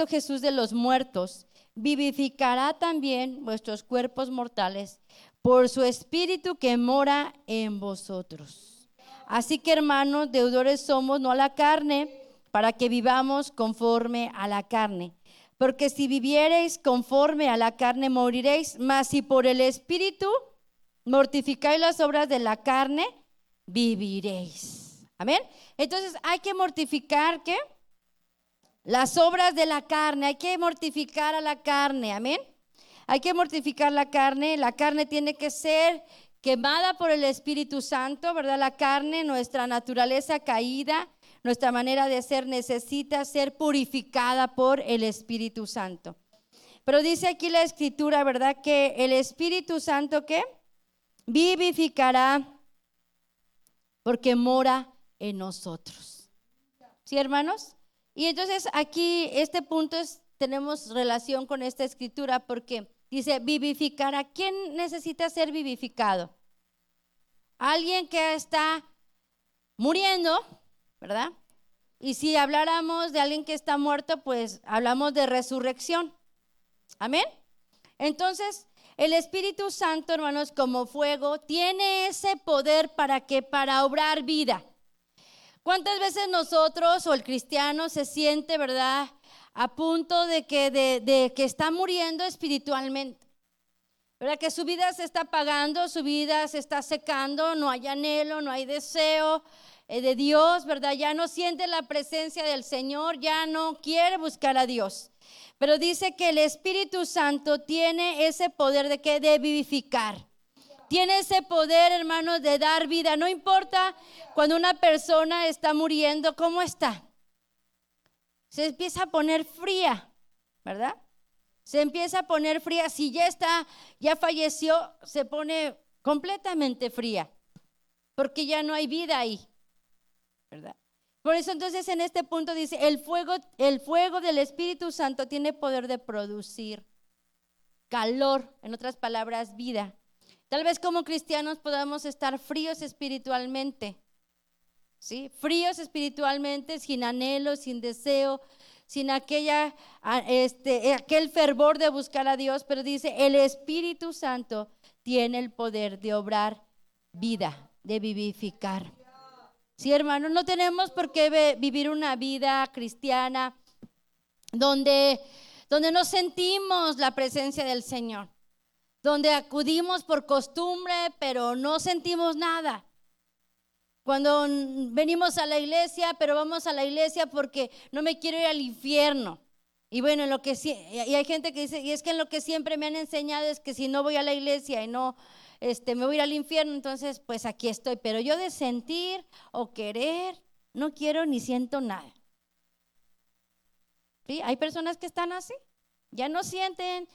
Jesús de los muertos, vivificará también vuestros cuerpos mortales por su espíritu que mora en vosotros. Así que, hermanos, deudores somos, no a la carne, para que vivamos conforme a la carne. Porque si viviereis conforme a la carne, moriréis, mas si por el espíritu mortificáis las obras de la carne, viviréis. Amén. Entonces hay que mortificar, ¿qué? Las obras de la carne. Hay que mortificar a la carne, amén. Hay que mortificar la carne. La carne tiene que ser quemada por el Espíritu Santo, ¿verdad? La carne, nuestra naturaleza caída, nuestra manera de ser, necesita ser purificada por el Espíritu Santo. Pero dice aquí la Escritura, ¿verdad?, que el Espíritu Santo, ¿qué? Vivificará porque mora en nosotros. ¿Sí, hermanos? Y entonces aquí este punto tenemos relación con esta escritura, porque dice vivificar. ¿A quién necesita ser vivificado? Alguien que está muriendo, ¿verdad? Y si habláramos de alguien que está muerto, pues hablamos de resurrección. Amén. Entonces el Espíritu Santo, hermanos, como fuego, tiene ese poder para obrar vida. ¿Cuántas veces nosotros o el cristiano se siente, verdad, a punto de que está muriendo espiritualmente? ¿Verdad? Que su vida se está apagando, su vida se está secando, no hay anhelo, no hay deseo de Dios, ¿verdad? Ya no siente la presencia del Señor, ya no quiere buscar a Dios. Pero dice que el Espíritu Santo tiene ese poder de vivificar. Tiene ese poder, hermanos, de dar vida. No importa cuando una persona está muriendo, ¿cómo está? Se empieza a poner fría, ¿verdad? Se empieza a poner fría. Si ya falleció, se pone completamente fría, porque ya no hay vida ahí, ¿verdad? Por eso entonces en este punto dice, el fuego del Espíritu Santo tiene poder de producir calor, en otras palabras, vida. Tal vez como cristianos podamos estar fríos espiritualmente, ¿sí? Fríos espiritualmente, sin anhelo, sin deseo, sin aquel fervor de buscar a Dios, pero dice, el Espíritu Santo tiene el poder de obrar vida, de vivificar. Sí, hermanos, no tenemos por qué vivir una vida cristiana donde no sentimos la presencia del Señor, donde acudimos por costumbre, pero no sentimos nada. Cuando venimos a la iglesia, pero vamos a la iglesia porque no me quiero ir al infierno, Y bueno, y hay gente que dice, y es que en lo que siempre me han enseñado es que si no voy a la iglesia y no me voy a ir al infierno, entonces pues aquí estoy. Pero yo de sentir o querer, no quiero ni siento nada. ¿Sí? Hay personas que están así, ya no sienten.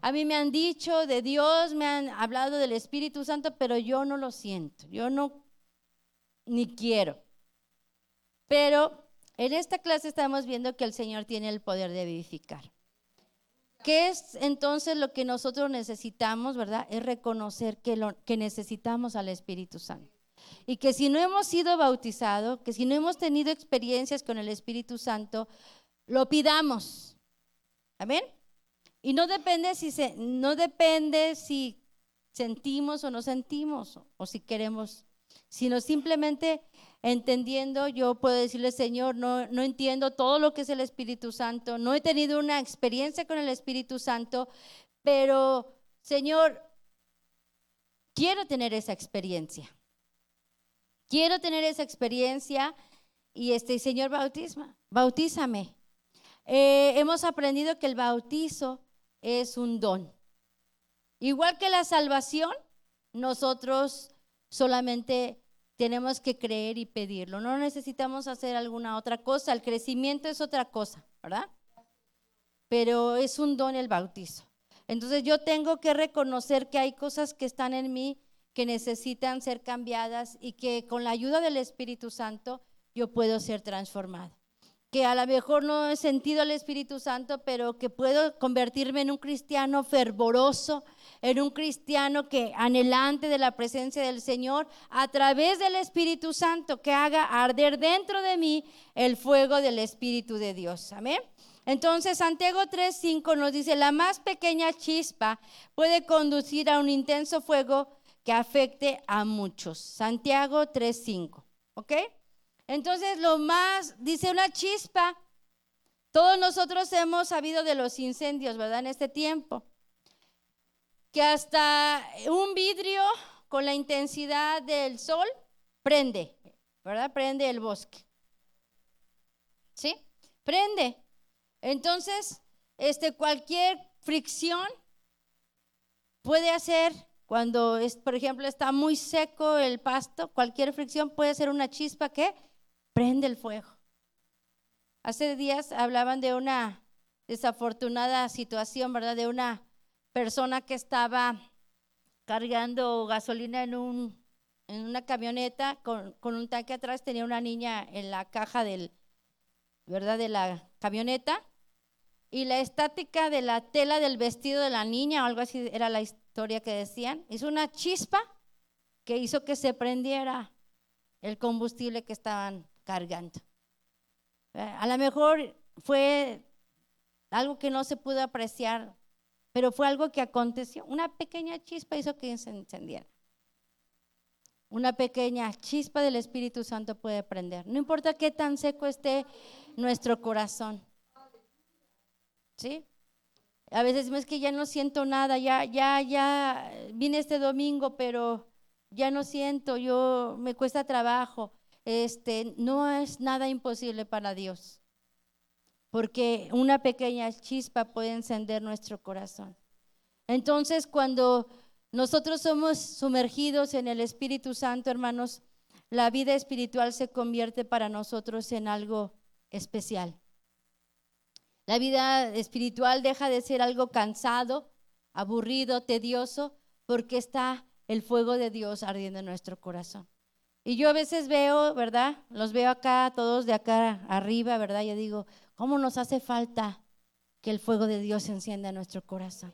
A mí me han dicho de Dios, me han hablado del Espíritu Santo, pero yo no lo siento, yo no, ni quiero. Pero en esta clase estamos viendo que el Señor tiene el poder de vivificar. ¿Qué es entonces lo que nosotros necesitamos, verdad? Es reconocer que necesitamos al Espíritu Santo. Y que si no hemos sido bautizados, que si no hemos tenido experiencias con el Espíritu Santo, lo pidamos. Amén. Y no depende si sentimos o no sentimos, o si queremos, sino simplemente entendiendo. Yo puedo decirle, Señor, no entiendo todo lo que es el Espíritu Santo, no he tenido una experiencia con el Espíritu Santo, pero Señor, quiero tener esa experiencia. Quiero tener esa experiencia y Señor, bautízame. Hemos aprendido que el bautizo es un don. Igual que la salvación, nosotros solamente tenemos que creer y pedirlo. No necesitamos hacer alguna otra cosa. El crecimiento es otra cosa, ¿verdad? Pero es un don el bautizo. Entonces yo tengo que reconocer que hay cosas que están en mí que necesitan ser cambiadas y que con la ayuda del Espíritu Santo yo puedo ser transformado. Que a lo mejor no he sentido el Espíritu Santo, pero que puedo convertirme en un cristiano fervoroso, en un cristiano que anhelante de la presencia del Señor a través del Espíritu Santo, que haga arder dentro de mí el fuego del Espíritu de Dios. Amén. Entonces Santiago 3:5 nos dice, la más pequeña chispa puede conducir a un intenso fuego que afecte a muchos. Santiago 3:5, ¿ok? Entonces dice una chispa. Todos nosotros hemos sabido de los incendios, ¿verdad? En este tiempo, que hasta un vidrio con la intensidad del sol prende, ¿verdad? Prende el bosque, ¿sí? Prende. Entonces, cualquier fricción puede hacer, cuando por ejemplo, está muy seco el pasto, cualquier fricción puede ser una chispa que prende el fuego. Hace días hablaban de una desafortunada situación, ¿verdad? De una persona que estaba cargando gasolina en una camioneta con un tanque atrás. Tenía una niña en la caja ¿verdad? De la camioneta, y la estática de la tela del vestido de la niña o algo así era la historia que decían. Hizo una chispa que hizo que se prendiera el combustible que estaban cargando. A lo mejor fue algo que no se pudo apreciar, pero fue algo que aconteció. Una pequeña chispa hizo que se encendiera. Una pequeña chispa del Espíritu Santo puede prender. No importa qué tan seco esté nuestro corazón. ¿Sí? A veces decimos, es que ya no siento nada, ya vine este domingo, pero ya no siento, me cuesta trabajo. No es nada imposible para Dios, porque una pequeña chispa puede encender nuestro corazón. Entonces, cuando nosotros somos sumergidos en el Espíritu Santo, hermanos, la vida espiritual se convierte para nosotros en algo especial. La vida espiritual deja de ser algo cansado, aburrido, tedioso, porque está el fuego de Dios ardiendo en nuestro corazón. Y yo a veces veo, ¿verdad? Los veo acá, todos de acá arriba, ¿verdad? Yo digo, ¿cómo nos hace falta que el fuego de Dios encienda en nuestro corazón?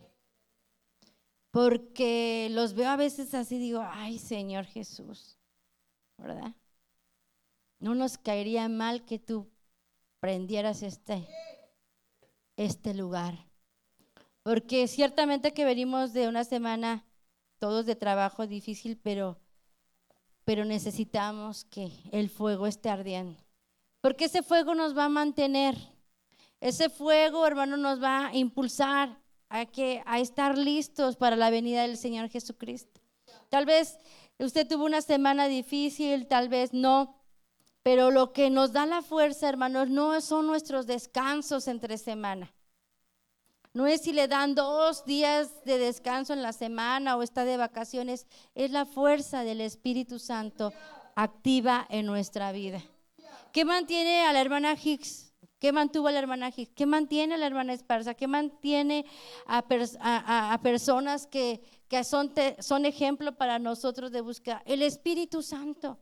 Porque los veo a veces así, digo, ay, Señor Jesús, ¿verdad? No nos caería mal que tú prendieras este lugar, porque ciertamente que venimos de una semana todos de trabajo difícil, pero necesitamos que el fuego esté ardiendo, porque ese fuego nos va a mantener, ese fuego, hermano, nos va a impulsar a estar listos para la venida del Señor Jesucristo. Tal vez usted tuvo una semana difícil, tal vez no, Pero lo que nos da la fuerza, hermanos, no son nuestros descansos entre semana. No es si le dan 2 días de descanso en la semana o está de vacaciones. Es la fuerza del Espíritu Santo activa en nuestra vida. ¿Qué mantiene a la hermana Hicks? ¿Qué mantuvo a la hermana Hicks? ¿Qué mantiene a la hermana Esparza? ¿Qué mantiene a personas que son ejemplo para nosotros de buscar? El Espíritu Santo,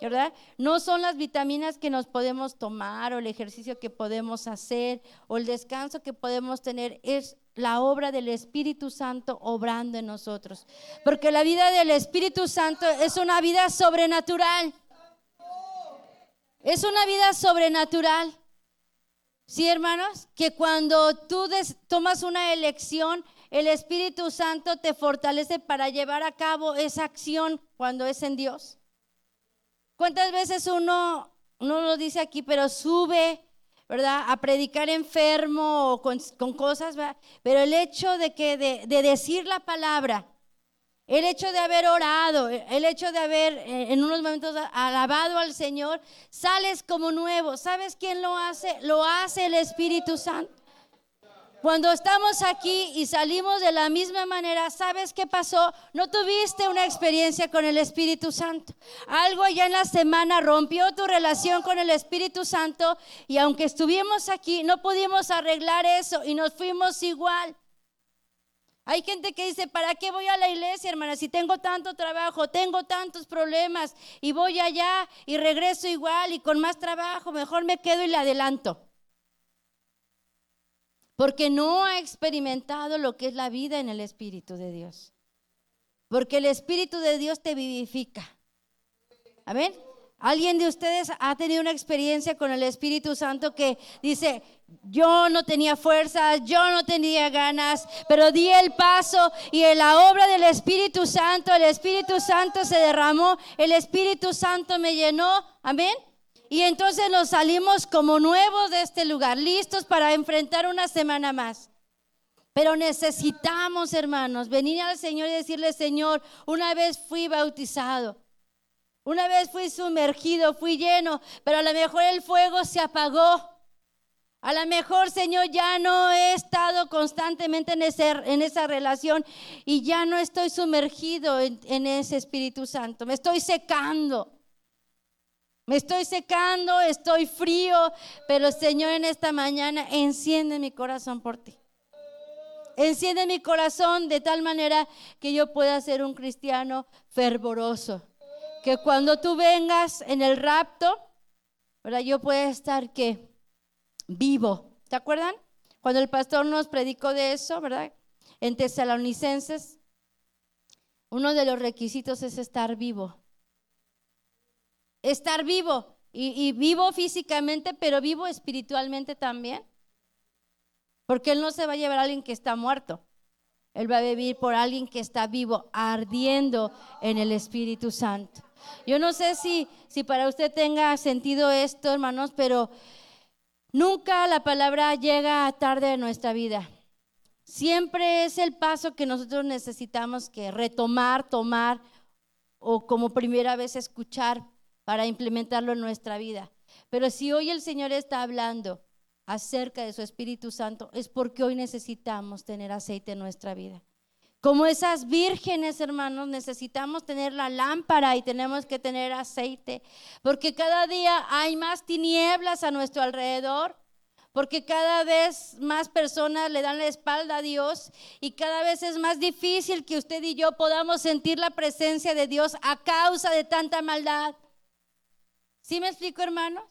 ¿verdad? No son las vitaminas que nos podemos tomar o el ejercicio que podemos hacer o el descanso que podemos tener, es la obra del Espíritu Santo obrando en nosotros. Porque la vida del Espíritu Santo es una vida sobrenatural. Es una vida sobrenatural. Sí, hermanos, que cuando tú tomas una elección, el Espíritu Santo te fortalece para llevar a cabo esa acción cuando es en Dios. ¿Cuántas veces uno lo dice aquí, pero sube, ¿verdad?, a predicar enfermo o con cosas, ¿verdad? Pero el hecho de decir la palabra, el hecho de haber orado, el hecho de haber en unos momentos alabado al Señor, sales como nuevo. ¿Sabes quién lo hace? Lo hace el Espíritu Santo. Cuando estamos aquí y salimos de la misma manera, ¿sabes qué pasó? No tuviste una experiencia con el Espíritu Santo. Algo allá en la semana rompió tu relación con el Espíritu Santo y aunque estuvimos aquí, no pudimos arreglar eso y nos fuimos igual. Hay gente que dice, ¿para qué voy a la iglesia, hermana? Si tengo tanto trabajo, tengo tantos problemas y voy allá y regreso igual y con más trabajo, mejor me quedo y le adelanto. Porque no ha experimentado lo que es la vida en el Espíritu de Dios. Porque el Espíritu de Dios te vivifica. ¿Amén? ¿Alguien de ustedes ha tenido una experiencia con el Espíritu Santo que dice, yo no tenía fuerzas, yo no tenía ganas, pero di el paso y en la obra del Espíritu Santo, el Espíritu Santo se derramó, el Espíritu Santo me llenó? ¿Amén? Y entonces nos salimos como nuevos de este lugar, listos para enfrentar una semana más. Pero necesitamos, hermanos, venir al Señor y decirle, Señor, una vez fui bautizado, una vez fui sumergido, fui lleno, pero a lo mejor el fuego se apagó. A lo mejor, Señor, ya no he estado constantemente en esa relación y ya no estoy sumergido en ese Espíritu Santo. Me estoy secando. Estoy frío, pero Señor, en esta mañana enciende mi corazón por ti. Enciende mi corazón de tal manera que yo pueda ser un cristiano fervoroso. Que cuando tú vengas en el rapto, ¿verdad?, yo pueda estar ¿qué? Vivo. ¿Te acuerdan? Cuando el pastor nos predicó de eso, ¿verdad? En Tesalonicenses, uno de los requisitos es estar vivo. Estar vivo y vivo físicamente, pero vivo espiritualmente también. Porque Él no se va a llevar a alguien que está muerto. Él va a vivir por alguien que está vivo, ardiendo en el Espíritu Santo. Yo no sé si para usted tenga sentido esto, hermanos, pero nunca la palabra llega tarde en nuestra vida. Siempre es el paso que nosotros necesitamos que retomar, tomar o como primera vez escuchar para implementarlo en nuestra vida. Pero si hoy el Señor está hablando acerca de su Espíritu Santo, es porque hoy necesitamos tener aceite en nuestra vida. Como esas vírgenes, hermanos, necesitamos tener la lámpara y tenemos que tener aceite, porque cada día hay más tinieblas a nuestro alrededor, porque cada vez más personas le dan la espalda a Dios y cada vez es más difícil que usted y yo podamos sentir la presencia de Dios a causa de tanta maldad. ¿Sí me explico, hermanos?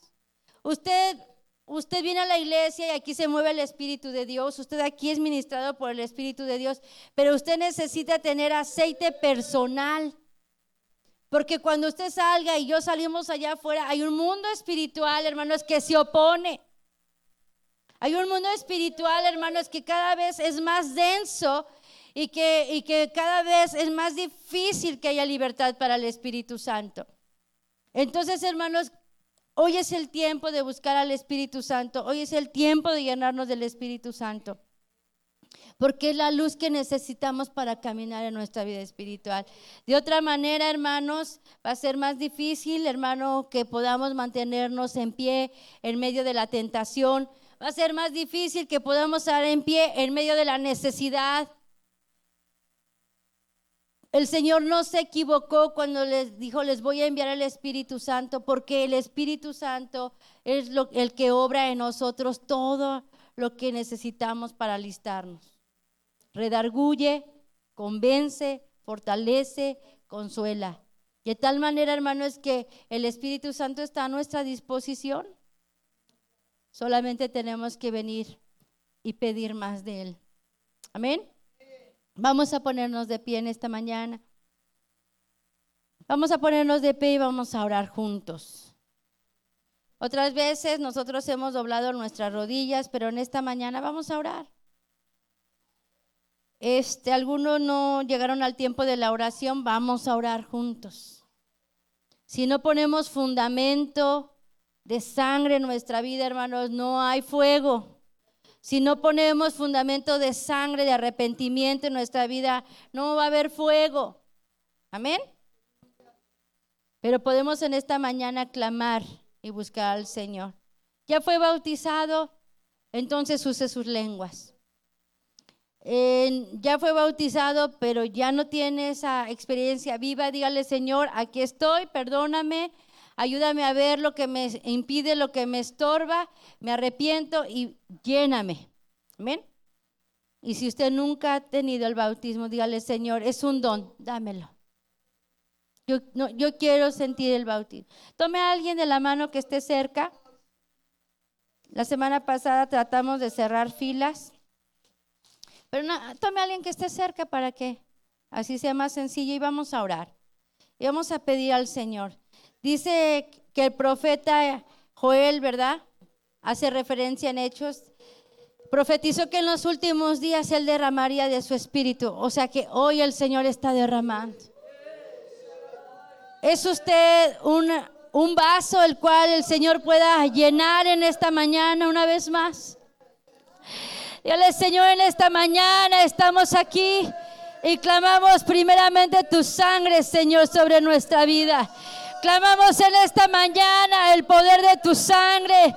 Usted viene a la iglesia y aquí se mueve el Espíritu de Dios. Usted aquí es ministrado por el Espíritu de Dios, pero usted necesita tener aceite personal. Porque cuando usted salga y yo salimos allá afuera, hay un mundo espiritual, hermanos, que se opone. Hay un mundo espiritual, hermanos, que cada vez es más denso y que cada vez es más difícil que haya libertad para el Espíritu Santo. Entonces, hermanos, hoy es el tiempo de buscar al Espíritu Santo. Hoy es el tiempo de llenarnos del Espíritu Santo. porque es la luz que necesitamos para caminar en nuestra vida espiritual. De otra manera, hermanos, va a ser más difícil, hermano, que podamos mantenernos en pie en medio de la tentación. Va a ser más difícil que podamos estar en pie en medio de la necesidad. El Señor no se equivocó cuando les dijo, les voy a enviar el Espíritu Santo, porque el Espíritu Santo es el que obra en nosotros todo lo que necesitamos para alistarnos. Redarguye, convence, fortalece, consuela. De tal manera, hermano, es que el Espíritu Santo está a nuestra disposición. Solamente tenemos que venir y pedir más de Él. Amén. Vamos a ponernos de pie en esta mañana. Vamos a ponernos de pie y vamos a orar juntos. Otras veces nosotros hemos doblado nuestras rodillas, pero en esta mañana vamos a orar. Algunos no llegaron al tiempo de la oración, vamos a orar juntos. Si no ponemos fundamento de sangre en nuestra vida, hermanos, no hay fuego. Si no ponemos fundamento de sangre, de arrepentimiento en nuestra vida, no va a haber fuego. Amén. Pero podemos en esta mañana clamar y buscar al Señor. Ya fue bautizado, entonces use sus lenguas. Ya fue bautizado, pero ya no tiene esa experiencia viva. Dígale, Señor, aquí estoy, perdóname. Ayúdame a ver lo que me impide, lo que me estorba, me arrepiento y lléname. Amén. Y si usted nunca ha tenido el bautismo, dígale, Señor, es un don, dámelo. Yo quiero sentir el bautismo. Tome a alguien de la mano que esté cerca. La semana pasada tratamos de cerrar filas, pero no, tome a alguien que esté cerca para que así sea más sencillo y vamos a orar. Y vamos a pedir al Señor. Dice que el profeta Joel, ¿verdad? Hace referencia en Hechos. Profetizó que en los últimos días Él derramaría de su espíritu. O sea que hoy el Señor está derramando. ¿Es usted un vaso el cual el Señor pueda llenar en esta mañana una vez más? Dígale, Señor, en esta mañana estamos aquí y clamamos primeramente tu sangre, Señor, sobre nuestra vida. Clamamos en esta mañana el poder de tu sangre